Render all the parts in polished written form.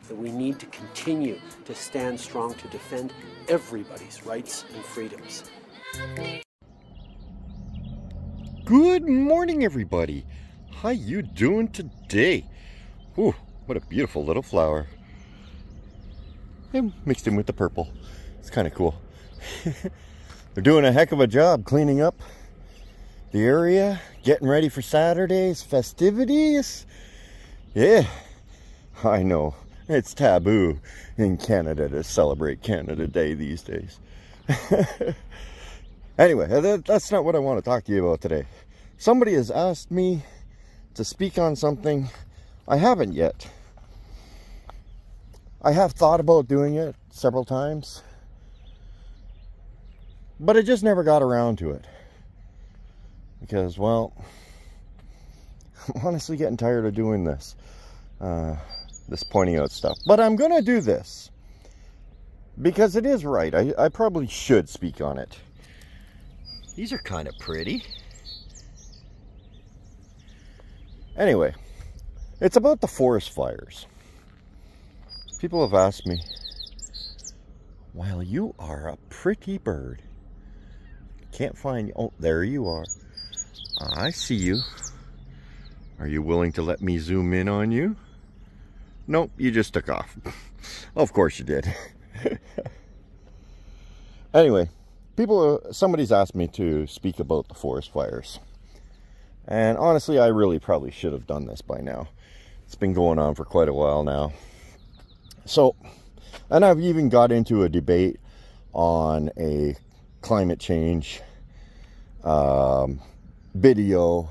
that we need to continue to stand strong to defend everybody's rights and freedoms. Good morning, everybody. How you doing today? Ooh, what a beautiful little flower. And mixed in with the purple. It's kind of cool. They're doing a heck of a job cleaning up the area, getting ready for Saturday's festivities. Yeah, I know. It's taboo in Canada to celebrate Canada Day these days. Anyway, that's not what I want to talk to you about today. Somebody has asked me to speak on something I haven't yet. I have thought about doing it several times, but I just never got around to it. Because, well, I'm honestly getting tired of doing this. This pointing out stuff. But I'm going to do this. Because it is right. I probably should speak on it. These are kind of pretty. Anyway, it's about the forest fires. People have asked me, well, you are a pretty bird. Can't find you. Oh, there you are. I see you. Are you willing to let me zoom in on you? Nope, you just took off. Of course you did. Anyway, somebody's asked me to speak about the forest fires. And honestly, I really probably should have done this by now. It's been going on for quite a while now. So, and I've even got into a debate on a climate change video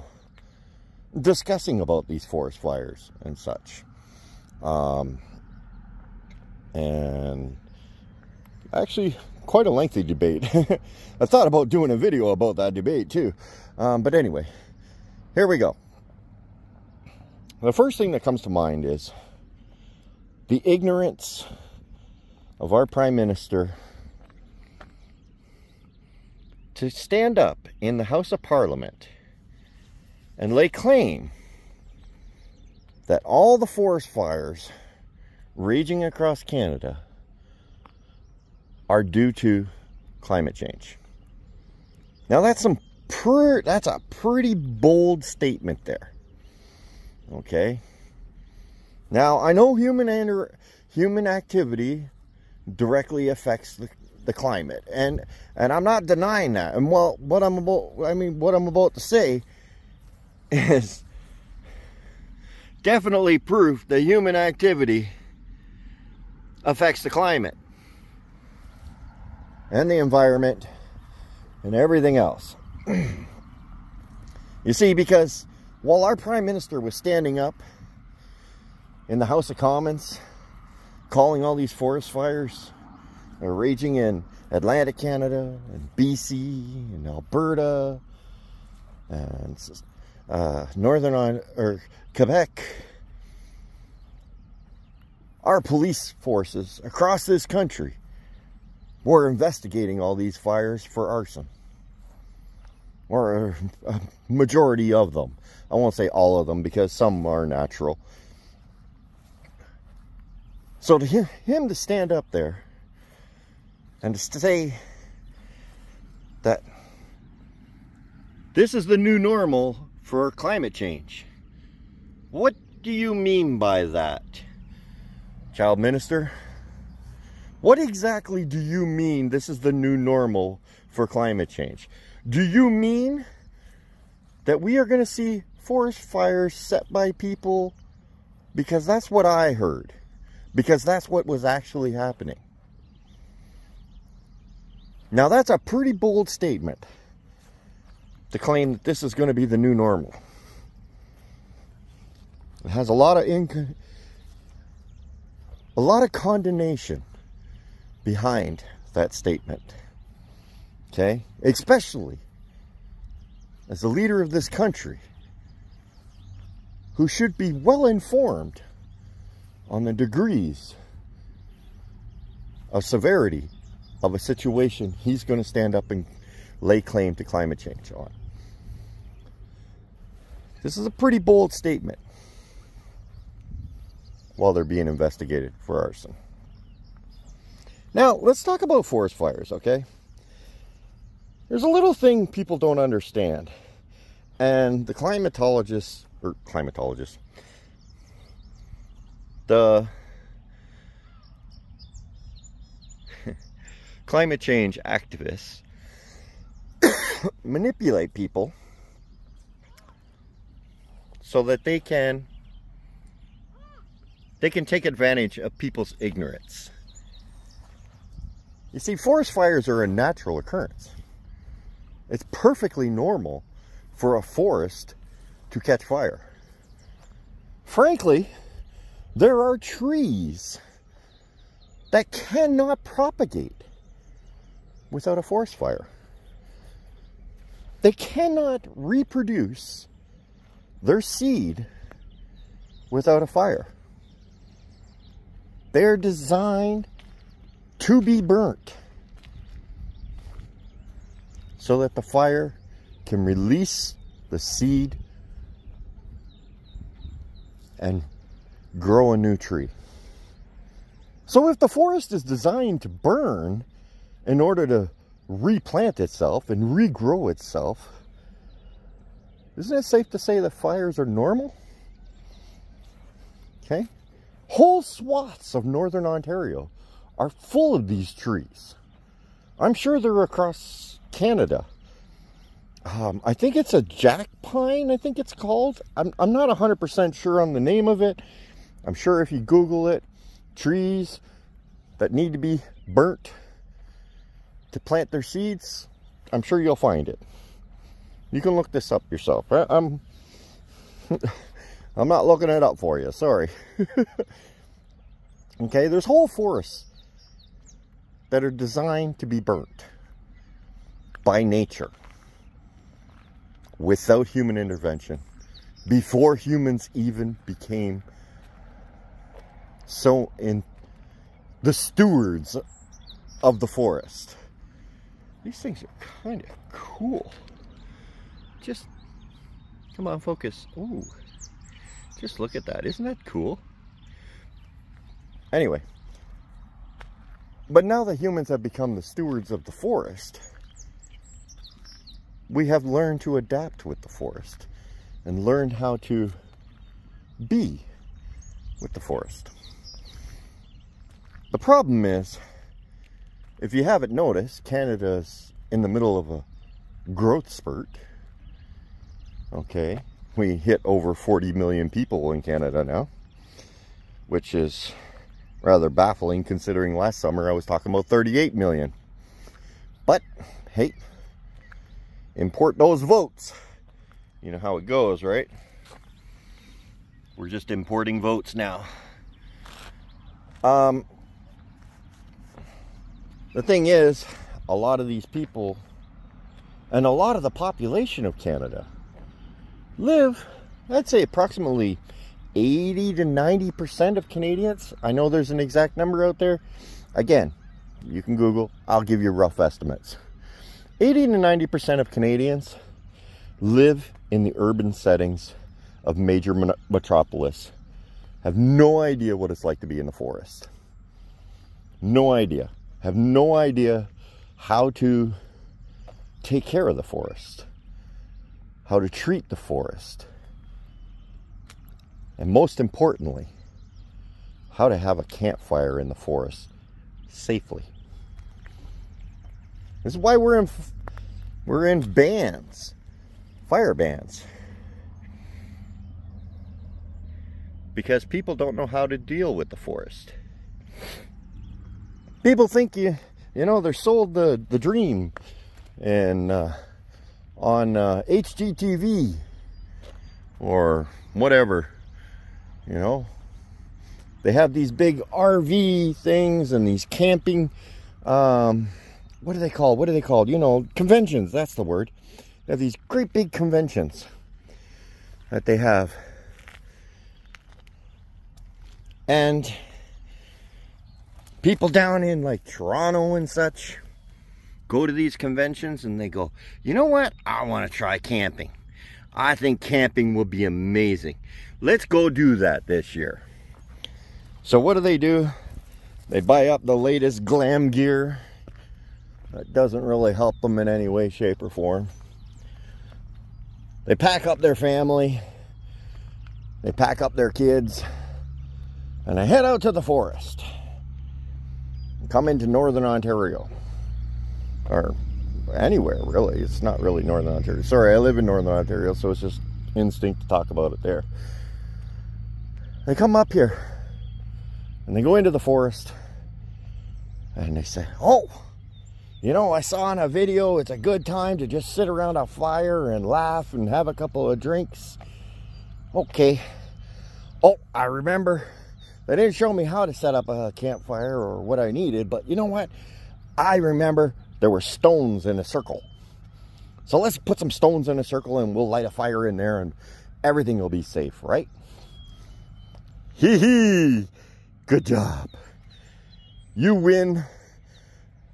discussing about these forest fires and such. And actually quite a lengthy debate. I thought about doing a video about that debate too. But anyway, here we go. The first thing that comes to mind is the ignorance of our Prime Minister to stand up in the House of Parliament and lay claim that all the forest fires raging across Canada are due to climate change. Now that's a pretty bold statement there. Okay. Now I know human activity directly affects the climate, and I'm not denying that. And well, what I'm about to say is definitely proof that human activity affects the climate and the environment and everything else. You see, because while our Prime Minister was standing up in the House of Commons calling all these forest fires raging in Atlantic Canada and BC and Alberta and Quebec, our police forces across this country were investigating all these fires for arson, or a majority of them. I won't say all of them because some are natural. So to him to stand up there and to say that this is the new normal for climate change. What do you mean by that, Child Minister? What exactly do you mean this is the new normal for climate change? Do you mean that we are going to see forest fires set by people? Because that's what I heard. Because that's what was actually happening. Now that's a pretty bold statement to claim that this is going to be the new normal. It has a lot of condemnation behind that statement. Okay? Especially as the leader of this country, who should be well informed on the degrees of severity of a situation he's going to stand up and lay claim to climate change on. This is a pretty bold statement. while they're being investigated for arson. Now, let's talk about forest fires, okay? There's a little thing people don't understand. And the the climate change activists manipulate people so that they can take advantage of people's ignorance. You see, forest fires are a natural occurrence. It's perfectly normal for a forest to catch fire. Frankly, there are trees that cannot propagate without a forest fire. They cannot reproduce their seed without a fire. They're designed to be burnt so that the fire can release the seed and grow a new tree. So if the forest is designed to burn in order to replant itself and regrow itself, isn't it safe to say that fires are normal? Okay? Whole swaths of northern Ontario are full of these trees. I'm sure they're across Canada. I think it's a jack pine, I think it's called. I'm not 100% sure on the name of it. I'm sure if you Google it, trees that need to be burnt to plant their seeds, I'm sure you'll find it. You can look this up yourself. I'm not looking it up for you, sorry. Okay, there's whole forests that are designed to be burnt by nature without human intervention, before humans even became so in the stewards of the forest. These things are kind of cool. Just come on, focus. Ooh, just look at that. Isn't that cool? Anyway, but now that humans have become the stewards of the forest, we have learned to adapt with the forest and learned how to be with the forest. The problem is, if you haven't noticed, Canada's in the middle of a growth spurt. Okay, we hit over 40 million people in Canada now, which is rather baffling considering last summer I was talking about 38 million. But hey, import those votes. You know how it goes, right? We're just importing votes now. The thing is, a lot of these people and a lot of the population of Canada live, I'd say approximately 80 to 90% of Canadians. I know there's an exact number out there. Again, you can Google, I'll give you rough estimates. 80 to 90% of Canadians live in the urban settings of major metropolis. Have no idea what it's like to be in the forest. No idea. Have no idea how to take care of the forest, how to treat the forest, and most importantly, how to have a campfire in the forest safely. This is why we're in bans, fire bans, because people don't know how to deal with the forest. People think you know they're sold the dream and on HGTV or whatever, you know. They have these big RV things and these camping, what are they called? You know, conventions, that's the word. They have these great big conventions that they have. And people down in like Toronto and such go to these conventions and they go, you know what? I want to try camping. I think camping will be amazing. Let's go do that this year. So what do? They buy up the latest glam gear. That doesn't really help them in any way, shape, or form. They pack up their family. They pack up their kids. And they head out to the forest. Come into Northern Ontario. Or anywhere, really. It's not really Northern Ontario. Sorry, I live in Northern Ontario, so it's just instinct to talk about it there. They come up here. And they go into the forest. And they say, oh, you know, I saw in a video it's a good time to just sit around a fire and laugh and have a couple of drinks. Okay. Oh, I remember they didn't show me how to set up a campfire or what I needed, but you know what? I remember there were stones in a circle. So let's put some stones in a circle and we'll light a fire in there and everything will be safe, right? Hee hee! Good job. You win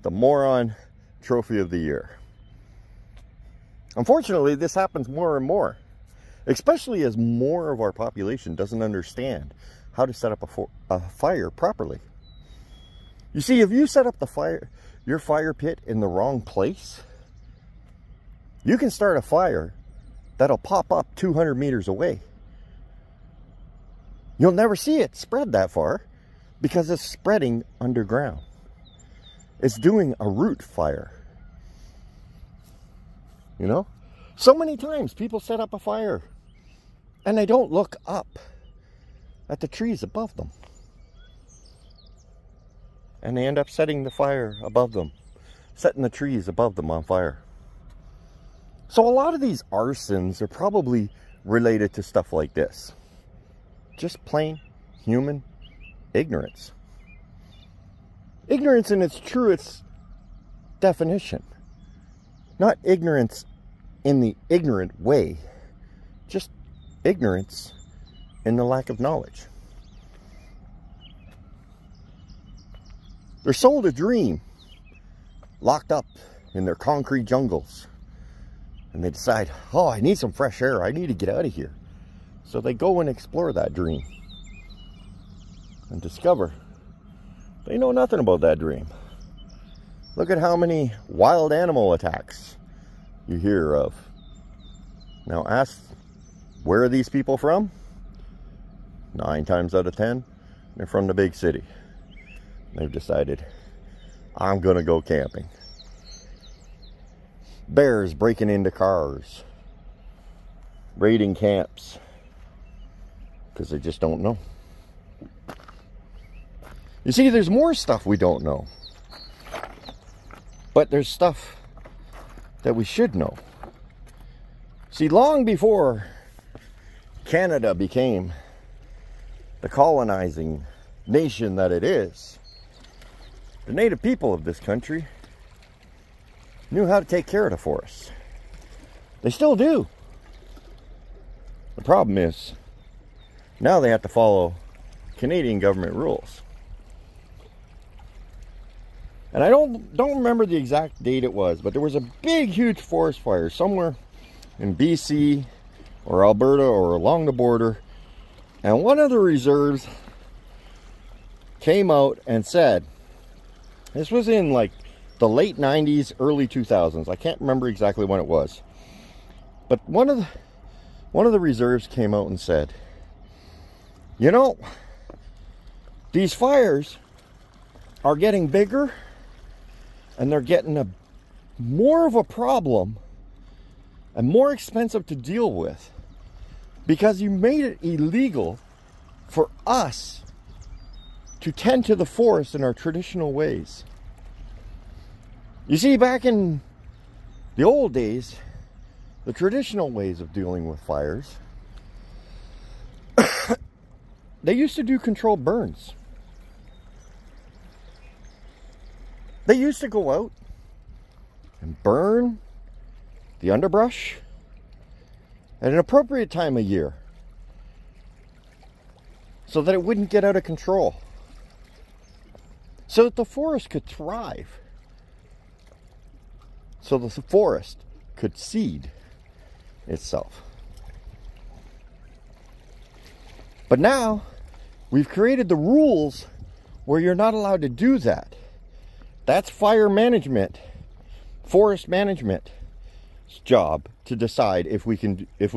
the moron trophy of the year. Unfortunately, this happens more and more, especially as more of our population doesn't understand how to set up a fire properly. You see, if you set up your fire pit in the wrong place, you can start a fire that'll pop up 200 meters away. You'll never see it spread that far because it's spreading underground. It's doing a root fire. You know? So many times people set up a fire and they don't look up at the trees above them. And they end up setting the fire above them, setting the trees above them on fire. So a lot of these arsons are probably related to stuff like this. Just plain human ignorance. Ignorance in its truest definition. Not ignorance in the ignorant way. Just ignorance in the lack of knowledge. They're sold a dream, locked up in their concrete jungles. And they decide, oh, I need some fresh air. I need to get out of here. So they go and explore that dream. And discover they know nothing about that dream. Look at how many wild animal attacks you hear of. Now ask, where are these people from? 9 times out of 10, they're from the big city. They've decided, I'm gonna go camping. Bears breaking into cars, raiding camps, because they just don't know. You see, there's more stuff we don't know. But there's stuff that we should know. See, long before Canada became the colonizing nation that it is, the native people of this country knew how to take care of the forests. They still do. The problem is, now they have to follow Canadian government rules. And I don't remember the exact date it was, but there was a big, huge forest fire somewhere in BC or Alberta or along the border. And one of the reserves came out and said, this was in like the late 90s, early 2000s. I can't remember exactly when it was. But one of the reserves came out and said, you know, these fires are getting bigger and they're getting more of a problem and more expensive to deal with because you made it illegal for us to tend to the forest in our traditional ways. You see, back in the old days, the traditional ways of dealing with fires, they used to do controlled burns. They used to go out and burn the underbrush at an appropriate time of year so that it wouldn't get out of control, so that the forest could thrive, so the forest could seed itself. But now We've created the rules where you're not allowed to do that. That's fire management, forest management's job to decide if we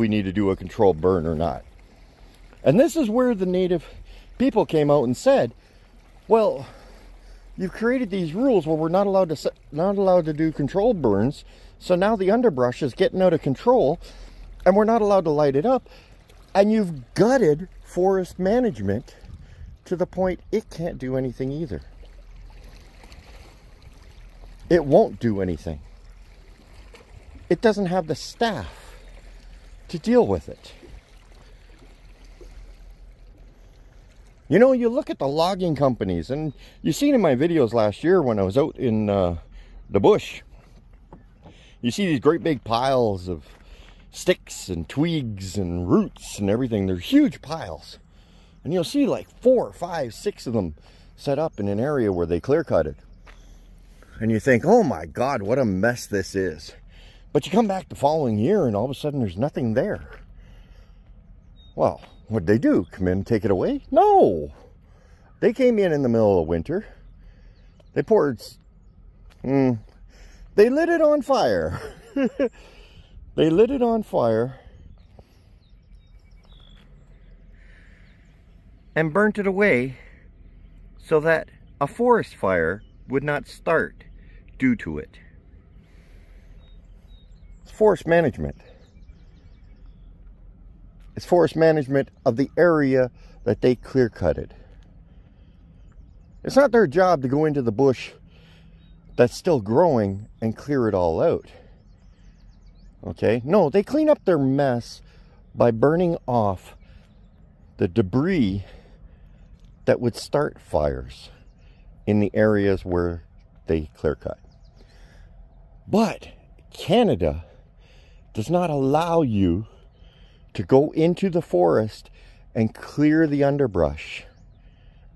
need to do a controlled burn or not. And this is where the native people came out and said, well, you've created these rules where we're not allowed to do controlled burns, so now the underbrush is getting out of control and we're not allowed to light it up, and you've gutted forest management to the point it can't do anything either. It won't do anything. It doesn't have the staff to deal with it. You know, you look at the logging companies, and you've seen in my videos last year when I was out in the bush, you see these great big piles of sticks and twigs and roots and everything. They're huge piles. And you'll see like 4, 5, 6 of them set up in an area where they clear cutted. And you think, oh my God, what a mess this is. But you come back the following year and all of a sudden there's nothing there. Well, what'd they do? Come in and take it away? No! They came in the middle of winter. They poured... They lit it on fire. They lit it on fire and burnt it away so that a forest fire would not start due to it. It's forest management. It's forest management of the area that they clear cutted. It's not their job to go into the bush that's still growing and clear it all out. Okay? No, they clean up their mess by burning off the debris that would start fires in the areas where they clear cut. But Canada does not allow you to go into the forest and clear the underbrush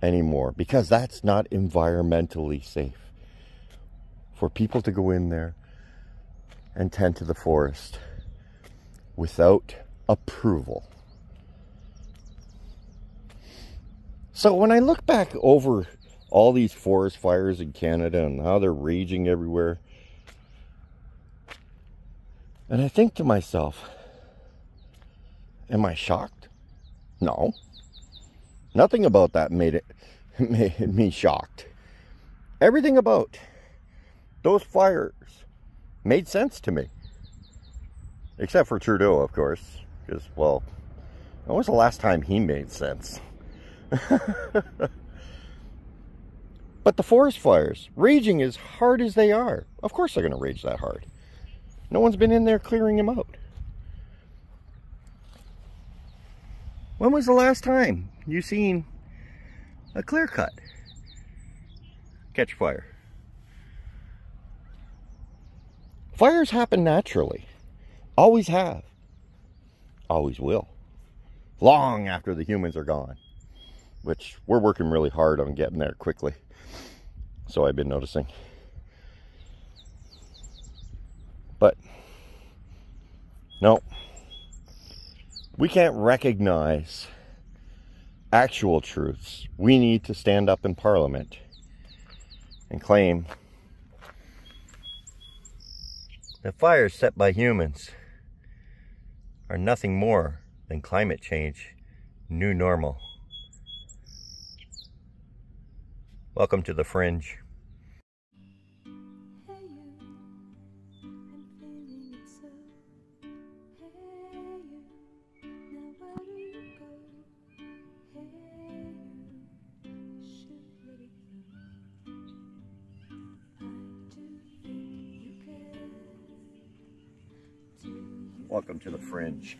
anymore, because that's not environmentally safe for people to go in there and tend to the forest without approval. So when I look back over all these forest fires in Canada and how they're raging everywhere, and I think to myself, am I shocked? No. Nothing about that made me shocked. Everything about those fires made sense to me. Except for Trudeau, of course. Because, well, when was the last time he made sense? But the forest fires, raging as hard as they are, of course they're going to rage that hard. No one's been in there clearing them out. When was the last time you seen a clear cut catch fire? Fires happen naturally. Always have. Always will. Long after the humans are gone. Which we're working really hard on getting there quickly. So I've been noticing. But no. We can't recognize actual truths. We need to stand up in Parliament and claim that fires set by humans are nothing more than climate change, new normal. Welcome to the Fringe. Welcome to the Fringe.